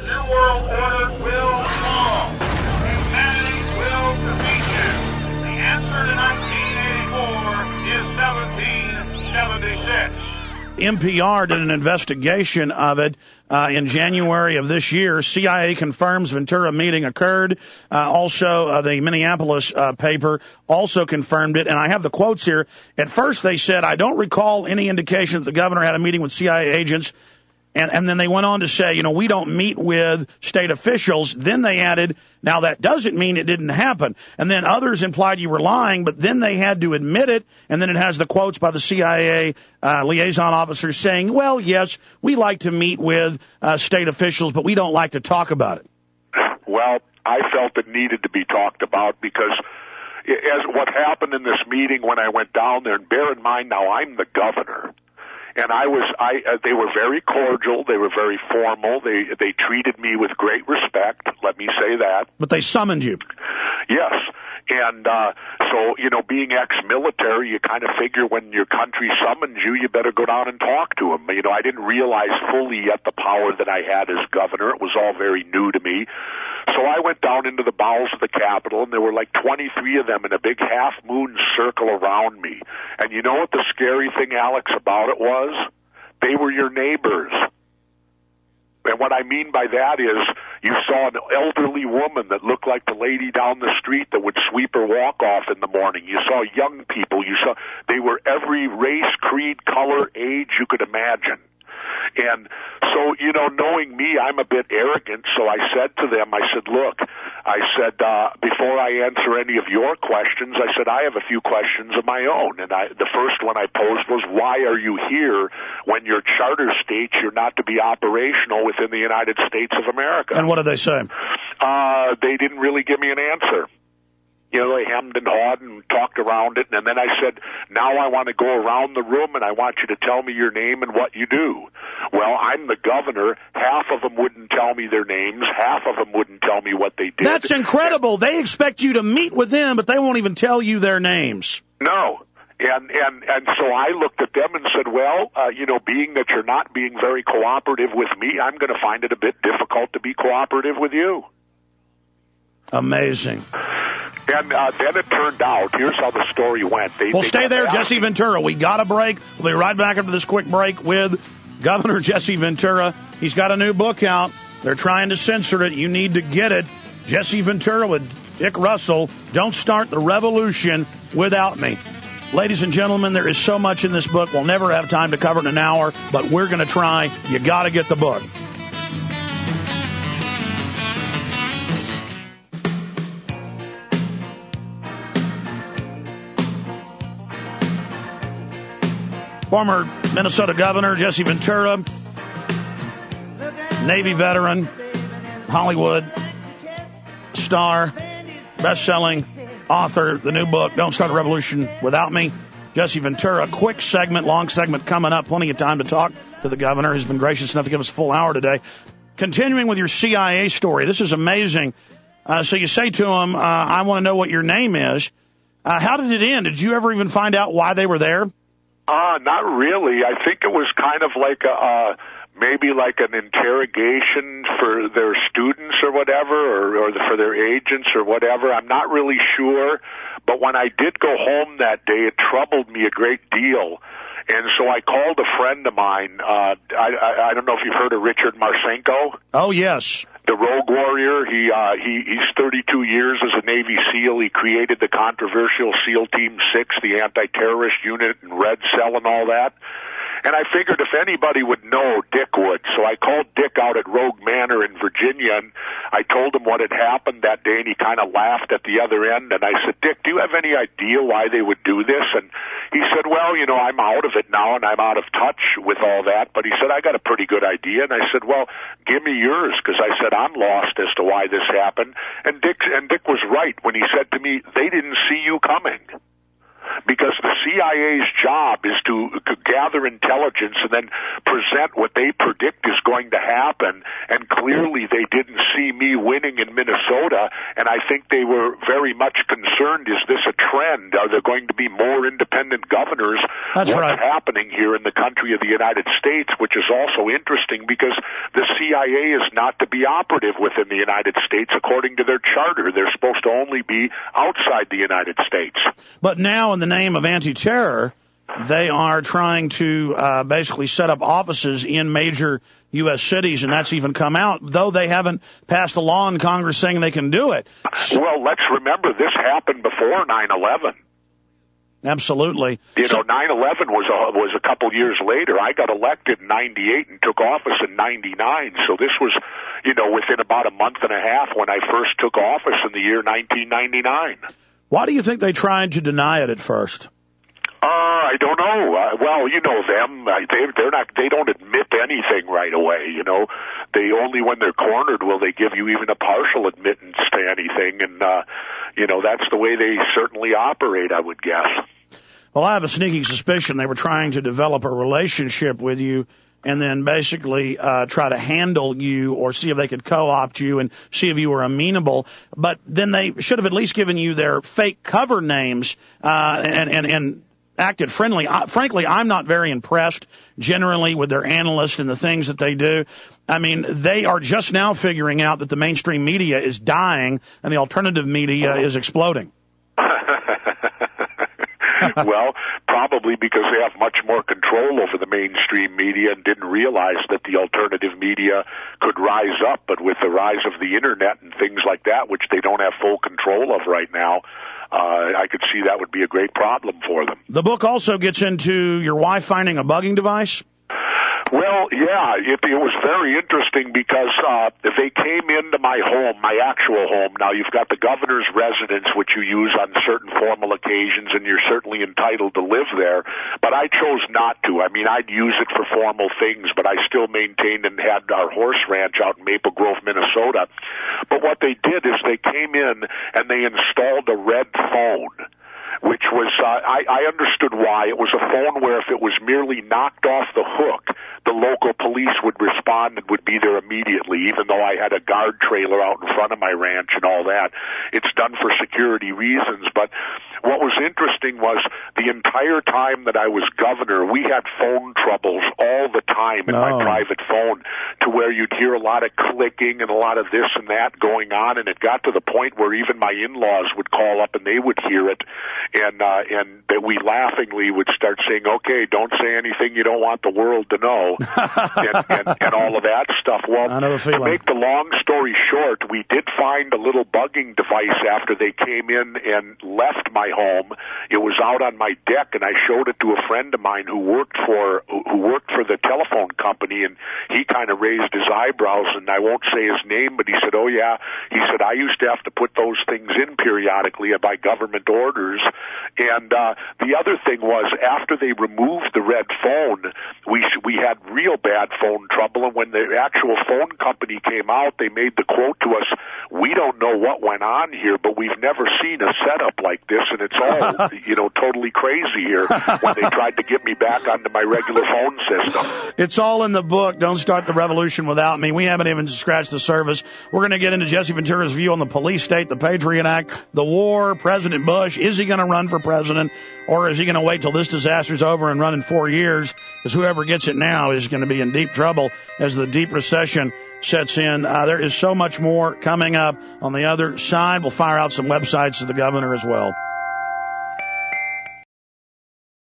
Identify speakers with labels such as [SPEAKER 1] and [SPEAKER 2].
[SPEAKER 1] New World Order will fall. Humanity will defeat you. The answer to 1984 is 1776.
[SPEAKER 2] NPR did an investigation of it in January of this year. CIA confirms Ventura meeting occurred. Also, the Minneapolis paper also confirmed it. And I have the quotes here. At first, they said, I don't recall any indication that the governor had a meeting with CIA agents. And then they went on to say, we don't meet with state officials. Then they added, now that doesn't mean it didn't happen. And then others implied you were lying, but then they had to admit it. And then it has the quotes by the CIA liaison officers saying, well, yes, we like to meet with state officials, but we don't like to talk about it.
[SPEAKER 3] Well, I felt it needed to be talked about because as what happened in this meeting when I went down there, and bear in mind now I'm the governor. And they were very cordial. They were very formal. They treated me with great respect. Let me say that.
[SPEAKER 2] But they summoned you.
[SPEAKER 3] Yes. And so, being ex-military, you kind of figure when your country summons you, you better go down and talk to them. I didn't realize fully yet the power that I had as governor. It was all very new to me. So I went down into the bowels of the Capitol, and there were like 23 of them in a big half-moon circle around me. And you know what the scary thing, Alex, about it was? They were your neighbors. And what I mean by that is you saw an elderly woman that looked like the lady down the street that would sweep her walk off in the morning. You saw young people. They were every race, creed, color, age you could imagine. And so, knowing me, I'm a bit arrogant, so I said to them, look, before I answer any of your questions, I said, I have a few questions of my own. And the first one I posed was, why are you here when your charter states you're not to be operational within the United States of America?
[SPEAKER 2] And what did they say?
[SPEAKER 3] They didn't really give me an answer. They hemmed and hawed and talked around it, and then I said, now I want to go around the room, and I want you to tell me your name and what you do. Well, I'm the governor. Half of them wouldn't tell me their names. Half of them wouldn't tell me what they did.
[SPEAKER 2] That's incredible. They expect you to meet with them, but they won't even tell you their names.
[SPEAKER 3] No. And so I looked at them and said, well, being that you're not being very cooperative with me, I'm going to find it a bit difficult to be cooperative with you.
[SPEAKER 2] Amazing.
[SPEAKER 3] And then it turned out, here's how the story went.
[SPEAKER 2] Stay there, Jesse Ventura. We got a break. We'll be right back after this quick break with Governor Jesse Ventura. He's got a new book out. They're trying to censor it. You need to get it. Jesse Ventura with Dick Russell. Don't start the revolution without me. Ladies and gentlemen, there is so much in this book. We'll never have time to cover it in an hour, but we're going to try. You got to get the book. Former Minnesota Governor Jesse Ventura, Navy veteran, Hollywood star, best-selling author, the new book, Don't Start a Revolution Without Me. Jesse Ventura, quick segment, long segment coming up. Plenty of time to talk to the governor. He's been gracious enough to give us a full hour today. Continuing with your CIA story, this is amazing. So you say to him, I want to know what your name is. How did it end? Did you ever even find out why they were there?
[SPEAKER 3] Not really. I think it was kind of like maybe like an interrogation for their students or whatever, or for their agents or whatever. I'm not really sure. But when I did go home that day, it troubled me a great deal. And so I called a friend of mine. I don't know if you've heard of Richard Marcinko.
[SPEAKER 2] Oh, yes.
[SPEAKER 3] The Rogue Warrior. He's 32 years as a Navy SEAL. He created the controversial SEAL Team 6, the anti-terrorist unit and Red Cell and all that. And I figured if anybody would know, Dick would. So I called Dick out at Rogue Manor in Virginia, and I told him what had happened that day, and he kind of laughed at the other end. And I said, Dick, do you have any idea why they would do this? And he said, well, I'm out of it now, and I'm out of touch with all that. But he said, I got a pretty good idea. And I said, well, give me yours, because I said, I'm lost as to why this happened. And Dick was right when he said to me, they didn't see you coming. Because the CIA's job is to gather intelligence and then present what they predict is going to happen and clearly they didn't see me winning in Minnesota, and I think they were very much concerned, is this a trend? Are there going to be more independent governors?
[SPEAKER 2] That's
[SPEAKER 3] What's
[SPEAKER 2] right.
[SPEAKER 3] happening here in the country of the United States, which is also interesting because the CIA is not to be operative within the United States according to their charter. They're supposed to only be outside the United States.
[SPEAKER 2] But now, in the name of anti-terror, they are trying to basically set up offices in major U.S. cities, and that's even come out, though they haven't passed a law in Congress saying they can do it.
[SPEAKER 3] Well, let's remember this happened before 9/11.
[SPEAKER 2] Absolutely.
[SPEAKER 3] You know, 9/11 was a couple years later. I got elected in 98 and took office in 99. So this was, you know, within about a month and a half when I first took office in the year 1999.
[SPEAKER 2] Why do you think they tried to deny it at first?
[SPEAKER 3] I don't know. Well, you know them. They don't admit anything right away. You know, they only when they're cornered will they give you even a partial admittance to anything. And you know, that's the way they certainly operate, I would guess.
[SPEAKER 2] Well, I have a sneaking suspicion they were trying to develop a relationship with you and then basically try to handle you or see if they could co-opt you and see if you were amenable. But then they should have at least given you their fake cover names and acted friendly. Frankly, I'm not very impressed generally with their analysts and the things that they do. I mean, they are just now figuring out that the mainstream media is dying and the alternative media is exploding.
[SPEAKER 3] Well, probably because they have much more control over the mainstream media and didn't realize that the alternative media could rise up. But with the rise of the Internet and things like that, which they don't have full control of right now, I could see that would be a great problem for them.
[SPEAKER 2] The book also gets into your wife finding a bugging device.
[SPEAKER 3] Well, yeah, it was very interesting because they came into my home, my actual home. Now, you've got the governor's residence, which you use on certain formal occasions, and you're certainly entitled to live there. But I chose not to. I mean, I'd use it for formal things, but I still maintained and had our horse ranch out in Maple Grove, Minnesota. But what they did is they came in and they installed a red phone, which was, I understood why. It was a phone where if it was merely knocked off the hook, the local police would respond and would be there immediately, even though I had a guard trailer out in front of my ranch and all that. It's done for security reasons, but what was interesting was the entire time that I was governor, we had phone troubles all the time in my private phone, to where you'd hear a lot of clicking and a lot of this and that going on, and it got to the point where even my in-laws would call up and they would hear it, and that we laughingly would start saying, okay, don't say anything you don't want the world to know, and all of that stuff. Well, to make the long story short, we did find a little bugging device after they came in and left my home. It was out on my deck, and I showed it to a friend of mine who worked for the telephone company, and he kind of raised his eyebrows, and I won't say his name, but he said, oh yeah, he said, I used to have to put those things in periodically by government orders. And the other thing was, after they removed the red phone, we had real bad phone trouble, and when the actual phone company came out, they made the quote to us, we don't know what went on here, but we've never seen a setup like this, and it's all, you know, totally crazy here, when they tried to get me back onto my regular phone system.
[SPEAKER 2] It's all in the book, Don't Start the Revolution Without Me. We haven't even scratched the surface. We're going to get into Jesse Ventura's view on the police state, the Patriot Act, the war, President Bush. Is he going to run for president, or is he going to wait till this disaster's over and run in 4 years? Because whoever gets it now is going to be in deep trouble as the deep recession sets in. There is so much more coming up on the other side. We'll fire out some websites of the governor as well.